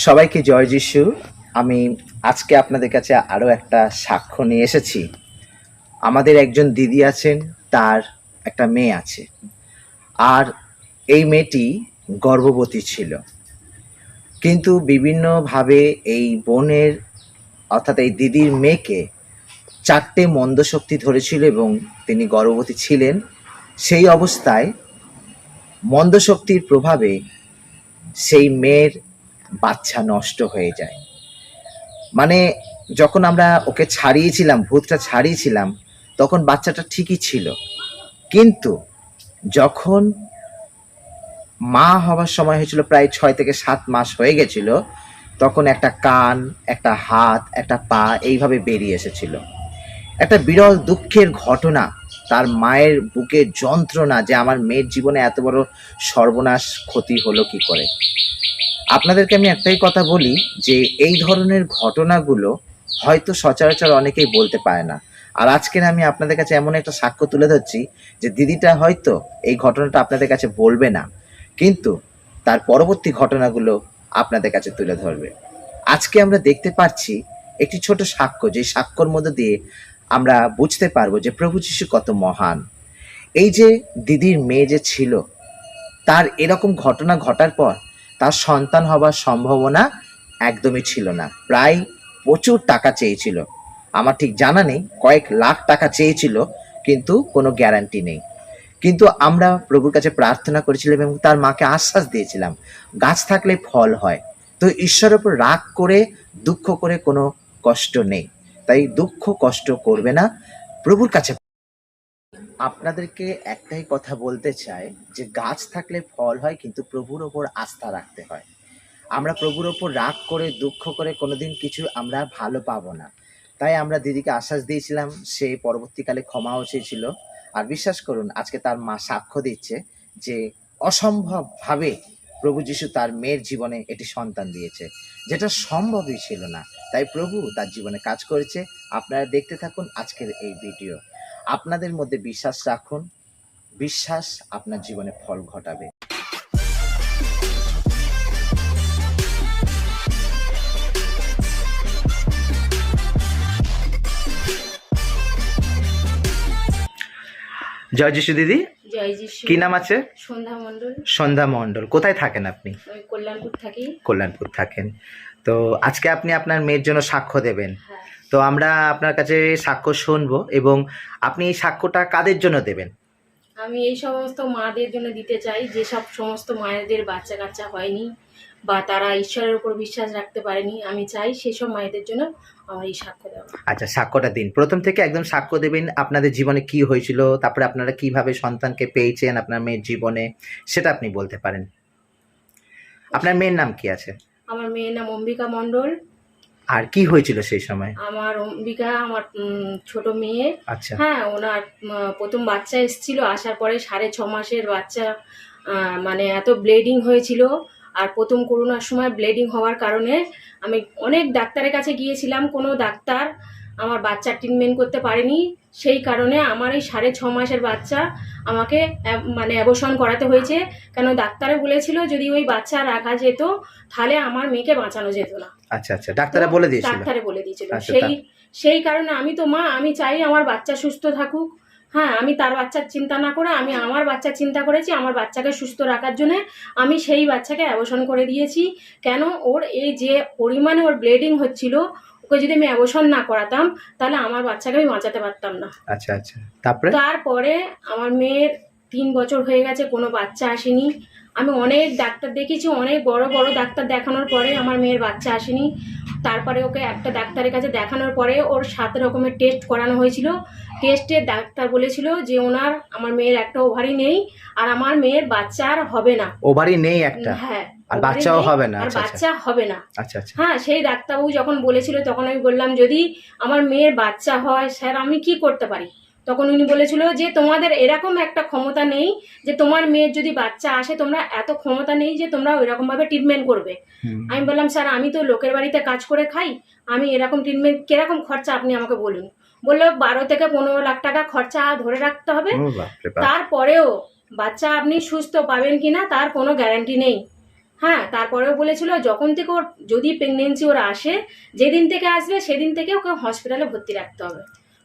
সবাইকে জয় যিশু। আমি আজকে আপনাদের কাছে আরও একটা সাক্ষ্য নিয়ে এসেছি। আমাদের একজন দিদি আছেন, তার একটা মেয়ে আছে, আর এই মেয়েটি গর্ভবতী ছিল। কিন্তু বিভিন্নভাবে এই বোনের অর্থাৎ এই দিদির মেয়েকে 4টে মন্দ শক্তি ধরেছিল এবং তিনি গর্ভবতী ছিলেন। সেই অবস্থায় মন্দ শক্তির প্রভাবে সেই মেয়ের বাচ্চা নষ্ট হয়ে যায়। মানে যখন আমরা ওকে ছাড়িয়েছিলাম, ভূতটা ছাড়িয়েছিলাম, তখন বাচ্চাটা ঠিকই ছিল। কিন্তু যখন মা হওয়ার সময় হয়েছিল, প্রায় 6 থেকে 7 মাস হয়ে গেছিল, তখন একটা কান, একটা হাত, একটা পা এইভাবে বেরিয়ে এসেছিল। একটা বিরল দুঃখের ঘটনা, তার মায়ের বুকের যন্ত্রণা যে আমার মেয়ের জীবনে এত বড় সর্বনাশ, ক্ষতি হলো কি করে। আপনাদেরকে আমি একটাই কথা বলি যে এই ধরনের ঘটনাগুলো হয়তো সচরাচর অনেকেই বলতে পারে না। আর আজকের আমি আপনাদের কাছে এমন একটা সাক্ষ্য তুলে ধরছি যে দিদিটা হয়তো এই ঘটনাটা আপনাদের কাছে বলবে না, কিন্তু তার পরবর্তী ঘটনাগুলো আপনাদের কাছে তুলে ধরবে। আজকে আমরা দেখতে পাচ্ছি একটি ছোট সাক্ষ্য, যে সাক্ষ্যর মধ্যে দিয়ে আমরা বুঝতে পারবো যে প্রভু যিশু কত মহান। এই যে দিদির মেয়ে যে ছিল, তার এরকম ঘটনা ঘটার পর তার সন্তান হবার সম্ভাবনা একদমই ছিল না। প্রায় প্রচুর টাকা চেয়েছিল, আমার ঠিক জানা নেই, কয়েক লাখ টাকা চেয়েছিল, কিন্তু কোনো গ্যারান্টি নেই। কিন্তু আমরা প্রভুর কাছে প্রার্থনা করেছিলাম এবং তার মাকে আশ্বাস দিয়েছিলাম, গাছ থাকলে ফল হয়। তো ঈশ্বরের উপর রাগ করে, দুঃখ করে কোনো কষ্ট নেই, তাই দুঃখ কষ্ট করবে না, প্রভুর কাছে। আপনাদেরকে একটাই কথা বলতে চাই যে গাছ থাকলে ফল হয়, কিন্তু প্রভুর ওপর আস্থা রাখতে হয়। আমরা প্রভুর ওপর রাগ করে, দুঃখ করে কোনোদিন কিছু আমরা ভালো পাবো না। তাই আমরা দিদিকে আশ্বাস দিয়েছিলাম, সে পরবর্তীকালে ক্ষমাও চেয়েছিল। আর বিশ্বাস করুন, আজকে তার মা সাক্ষ্য দিচ্ছে যে অসম্ভবভাবে প্রভু যিশু তার মেয়ের জীবনে এটি সন্তান দিয়েছে, যেটা সম্ভবই ছিল না। তাই প্রভু তার জীবনে কাজ করেছে। আপনারা দেখতে থাকুন আজকের এই ভিডিও। আপনাদের মধ্যে বিশ্বাস রাখুন, বিশ্বাস আপনার জীবনে ফল ঘটাবে। জয় যিশু দিদি। জয় যিশু। কি নাম আছে? সন্ধ্যা মণ্ডল। সন্ধ্যা মণ্ডল। কোথায় থাকেন আপনি? আমি কল্যাণপুর থাকি। কল্যাণপুর থাকেন। তো আজকে আপনি আপনার মেয়ের জন্য সাক্ষ্য দেবেন। হ্যাঁ। তো আমরা আপনার কাছে সাক্ষ্য শুনবো, এবং আপনি এই সাক্ষ্যটা কাদের জন্য দেবেন? আমি এই সমস্ত মাদের জন্য দিতে চাই, যেসব সমস্ত মায়েদের বাচ্চা কাচ্চা হয়নি বা তারা ঈশ্বরের উপর বিশ্বাস রাখতে পারেনি, আমি চাই সেসব মায়েদের জন্য আমার এই সাক্ষ্য দেওয়া। আচ্ছা, সাক্ষ্যটা দিন। প্রথম থেকে একদম সাক্ষ্য দেবেন, আপনাদের জীবনে কি হয়েছিল, তারপরে আপনারা কিভাবে সন্তানকে পেয়েছেন আপনার মেয়ের জীবনে, সেটা আপনি বলতে পারেন। আপনার মেয়ের নাম কি আছে? আমার মেয়ের নাম অম্বিকা মণ্ডল। আর কি হয়েছিল সেই সময়? আমার অম্বিকা, আমার ছোট মেয়ে। আচ্ছা। হ্যাঁ, ওনার প্রথম বাচ্চা এসেছিল, আসার পরে 6.5 মাসের বাচ্চা, মানে এত ব্লিডিং হয়েছিল। আর প্রথম করোনার সময় ব্লিডিং হওয়ার কারণে আমি অনেক ডাক্তারের কাছে গিয়েছিলাম, কোনো ডাক্তার আমার বাচ্চার ট্রিটমেন্ট করতে পারেনি। সেই কারণে আমার এই 6.5 মাসের বাচ্চা আমাকে মানে অ্যাবর্শন করাতে হয়েছে। কেন, ডাক্তারে বলেছিল যদি ওই বাচ্চা রাখা যেত তাহলে আমার মেয়েকে বাঁচানো যেত না। আচ্ছা আচ্ছা, ডাক্তারে বলে দিয়েছিল? ডাক্তারে বলে দিয়েছিল। আচ্ছা, সেই কারণে আমি তো মা, আমি চাই আমার বাচ্চা সুস্থ থাকুক। হ্যাঁ, আমি তার বাচ্চার চিন্তা না করে আমি আমার বাচ্চার চিন্তা করেছি। আমার বাচ্চাকে সুস্থ রাখার জন্য আমি সেই বাচ্চাকে অ্যাবর্শন করে দিয়েছি। কেন, ওর এই যে পরিমাণে ওর ব্লিডিং হচ্ছিল, ওকে যদি আমি অ্যাবর্শন না করাতাম তাহলে আমার বাচ্চাকে আমি বাঁচাতে পারতাম না। আচ্ছা আচ্ছা, তারপরে আমার মেয়ের 3 বছর হয়ে গেছে, কোনো বাচ্চা আসেনি। আমি অনেক ডাক্তার দেখিয়েছি, অনেক বড় বড় ডাক্তার দেখানোর পরে আমার মেয়ের বাচ্চা আসেনি। তারপরে ওকে একটা ডাক্তারের কাছে দেখানোর পরে ওর 7 রকমের টেস্ট করানো হয়েছিল। টেস্টে ডাক্তার বলেছিল যে আমার মেয়ের একটা ওভারি নেই, আর আমার মেয়ের বাচ্চা আর হবে না। ওভারি নেই একটা? হ্যাঁ, আর বাচ্চাও হবে না? আর আচ্ছা বাচ্চা হবে না। আচ্ছা আচ্ছা। হ্যাঁ, সেই ডাক্তারবাবু যখন বলেছিল তখন আমি বললাম যদি আমার মেয়ের বাচ্চা হয় স্যার আমি কি করতে পারি। তখন উনি বলেছিল যে তোমাদের এরকম একটা ক্ষমতা নেই যে তোমার মেয়ের যদি বাচ্চা আসে, তোমরা এত ক্ষমতা নেই যে তোমরা ওইরকম ভাবে ট্রিটমেন্ট করবে। আমি বললাম স্যার আমি তো লোকের বাড়িতে কাজ করে খাই, আমি এরকম ট্রিটমেন্ট কিরকম খরচা আপনি আমাকে বলুন। বললো 12 থেকে 15 লাখ টাকা খরচা ধরে রাখতে হবে, তারপরেও বাচ্চা আপনি সুস্থ পাবেন কিনা তার কোনো গ্যারান্টি নেই। হ্যাঁ, তারপরেও বলেছিল যখন থেকে ওর যদি প্রেগনেন্সি ওর আসে, যেদিন থেকে আসবে সেদিন থেকে ওকে হসপিটালে ভর্তি রাখতে হবে।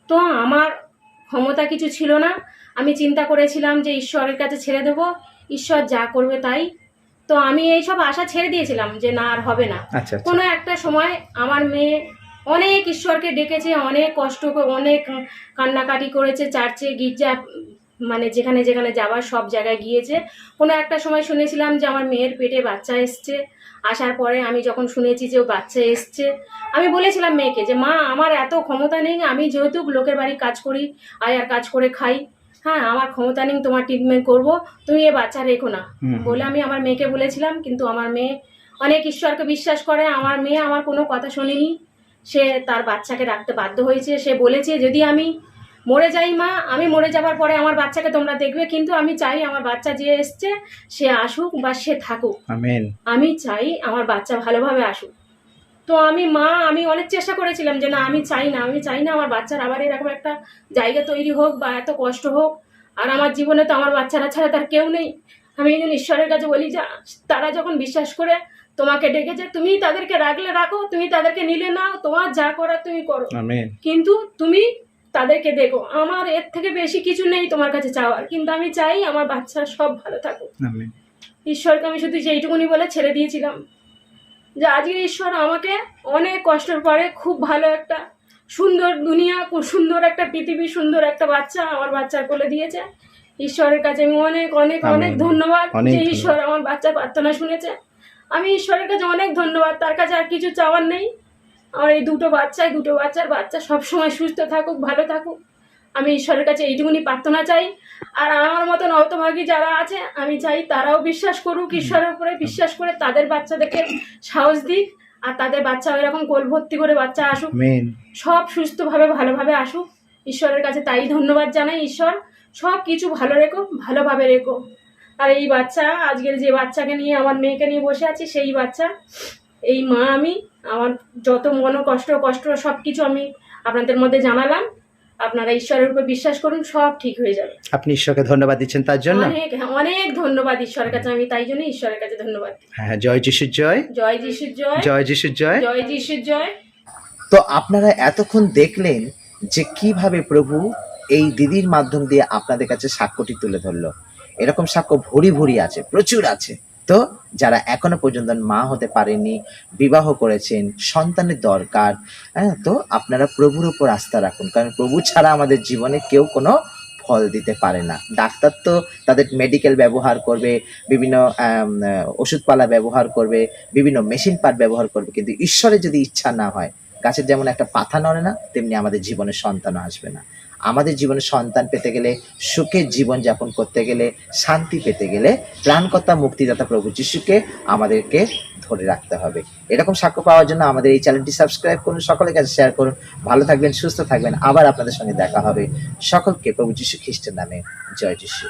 তো আমার ক্ষমতা কিছু ছিল না, আমি চিন্তা করেছিলাম যে ঈশ্বরের কাছে ছেড়ে দেবো, ঈশ্বর যা করবে তাই। তো আমি এইসব আশা ছেড়ে দিয়েছিলাম যে না আর হবে না। আচ্ছা আচ্ছা কোনো একটা সময় আমার মেয়ে অনেক ঈশ্বরকে ডেকেছে, অনেক কষ্ট করে, অনেক কান্নাকাটি করেছে, চার্চে গির্জা মানে যেখানে যেখানে যাওয়ার সব জায়গায় গিয়েছে। কোনো একটা সময় শুনেছিলাম যে আমার মেয়ের পেটে বাচ্চা এসছে। আসার পরে আমি যখন শুনেছি যে ও বাচ্চা এসছে, আমি বলেছিলাম মেয়েকে যে মা আমার এত ক্ষমতা নেই, আমি যেহেতু লোকের বাড়ি কাজ করি, আয়ার কাজ করে খাই, হ্যাঁ আমার ক্ষমতা নেই তোমার ট্রিটমেন্ট করবো, তুমি এ বাচ্চা রেখো না বলে আমি আমার মেয়েকে বলেছিলাম। কিন্তু আমার মেয়ে অনেক ঈশ্বরকে বিশ্বাস করে, আমার মেয়ে আমার কোনো কথা শোনেনি, সে তার বাচ্চাকে রাখতে বাধ্য হয়েছে। সে বলেছে যদি আমি মরে যাই মা, আমি মরে যাবার পরে আমার বাচ্চাকে তোমরা দেখবে, কিন্তু আমি চাই আমার বাচ্চা যে এসছে সে আসুক বা সে থাকুক, আমেন আমি চাই আমার বাচ্চা ভালোভাবে আসুক। তো আমি অনেক চেষ্টা করেছিলাম যে না আমি চাই না আমার বাচ্চার আবার এরকম একটা জায়গা তৈরি হোক বা এত কষ্ট হোক। আর আমার জীবনে তো আমার বাচ্চারা ছাড়া তার কেউ নেই। আমি এই জন্য ঈশ্বরের কাছে বলি যে তারা যখন বিশ্বাস করে তোমাকে ডেকেছে, তুমি তাদেরকে রাখলে রাখো, তুমি তাদেরকে নিলে নাও, তোমার যা করার তুমি করো, আমেন কিন্তু তুমি তাদেরকে দেখো। আমার এর থেকে বেশি কিছু নেই তোমার কাছে চাওয়ার, কিন্তু আমি চাই আমার বাচ্চারা সব ভালো থাকুক। আমেন ঈশ্বরকে আমি শুধু সেইটুকুনি বলে ছেড়ে দিয়েছিলাম যে আজকে ঈশ্বর আমাকে অনেক কষ্টের পরে খুব ভালো একটা সুন্দর দুনিয়া, খুব সুন্দর একটা পৃথিবী, সুন্দর একটা বাচ্চা আমার বাচ্চার কোলে দিয়েছে। ঈশ্বরের কাছে আমি অনেক অনেক অনেক আমেন। ধন্যবাদ অনেক যে ধন্যবাদ। ঈশ্বর আমার বাচ্চার প্রার্থনা শুনেছে। আমি ঈশ্বরের কাছে অনেক ধন্যবাদ, তার কাছে আর কিছু চাওয়ার নেই। আমার এই দুটো বাচ্চা সবসময় সুস্থ থাকুক, ভালো থাকুক, আমি ঈশ্বরের কাছে এইটুকুনি প্রার্থনা চাই। আর আমার মতন হতভাগী যারা আছে আমি চাই তারাও বিশ্বাস করুক, ঈশ্বরের উপরে বিশ্বাস করে তাদের বাচ্চাদেরকে সাহস দিক, আর তাদের বাচ্চা এরকম কোল ভর্তি করে বাচ্চা আসুক, আমেন সব সুস্থভাবে ভালোভাবে আসুক। ঈশ্বরের কাছে তাই ধন্যবাদ জানাই, ঈশ্বর সব কিছু ভালো রেখো, ভালোভাবে রেখো। আর এই বাচ্চা আজকের যে বাচ্চাকে নিয়ে আমার মেয়েকে নিয়ে বসে আছি সেই বাচ্চা, এই মা আমি, আমার যত মন কষ্ট সব কিছু আমি আপনাদের মধ্যে জানালাম। আপনারা ঈশ্বরের উপর বিশ্বাস করুন, সব ঠিক হয়ে যাবে। আপনি ঈশ্বরকে ধন্যবাদ দিচ্ছেন তার জন্য। অনেক অনেক ধন্যবাদ ঈশ্বরের কাছে, আমি তাই জন্য ঈশ্বরের কাছে ধন্যবাদ দিই। হ্যাঁ, জয় যিশুর জয়, জয় যিশুর জয়, জয় যিশুর জয়। জয় যিশুর জয়। তো আপনারা এতক্ষণ দেখলেন যে কিভাবে প্রভু এই দিদির মাধ্যম দিয়ে আপনাদের কাছে সাক্ষ্যটি তুলে ধরলো। এরকম সাক্ষ্য ভরি ভরি আছে, প্রচুর আছে। তো যারা এখনো পর্যন্ত মা হতে পারেননি, বিবাহ করেছেন, সন্তানের দরকার, হ্যাঁ, তো আপনারা প্রভুর উপর আস্থা রাখুন, কারণ প্রভু ছাড়া আমাদের জীবনে কেউ কোনো ফল দিতে পারে না। ডাক্তার তো তাদের মেডিকেল ব্যবহার করবে, বিভিন্ন ওষুধপালা ব্যবহার করবে, বিভিন্ন মেশিন পার্ট ব্যবহার করবে, কিন্তু ঈশ্বরের যদি ইচ্ছা না হয়, গাছের যেমন একটা পাতা নড়ে না, তেমনি আমাদের জীবনে সন্তানও আসবে না। আমাদের জীবনে সন্তান পেতে গেলে, সুখের জীবন যাপন করতে গেলে, শান্তি পেতে গেলে ত্রাণকর্তা মুক্তিদাতা প্রভু যিশুকে আমাদেরকে ধরে রাখতে হবে। এরকম সাক্ষ্য পাওয়ার জন্য আমাদের এই চ্যানেলটি সাবস্ক্রাইব করুন, সকলের কাছে শেয়ার করুন। ভালো থাকবেন, সুস্থ থাকবেন, আবার আপনাদের সঙ্গে দেখা হবে। সকলকে প্রভু যিশু খ্রিস্টের নামে জয় যিশু।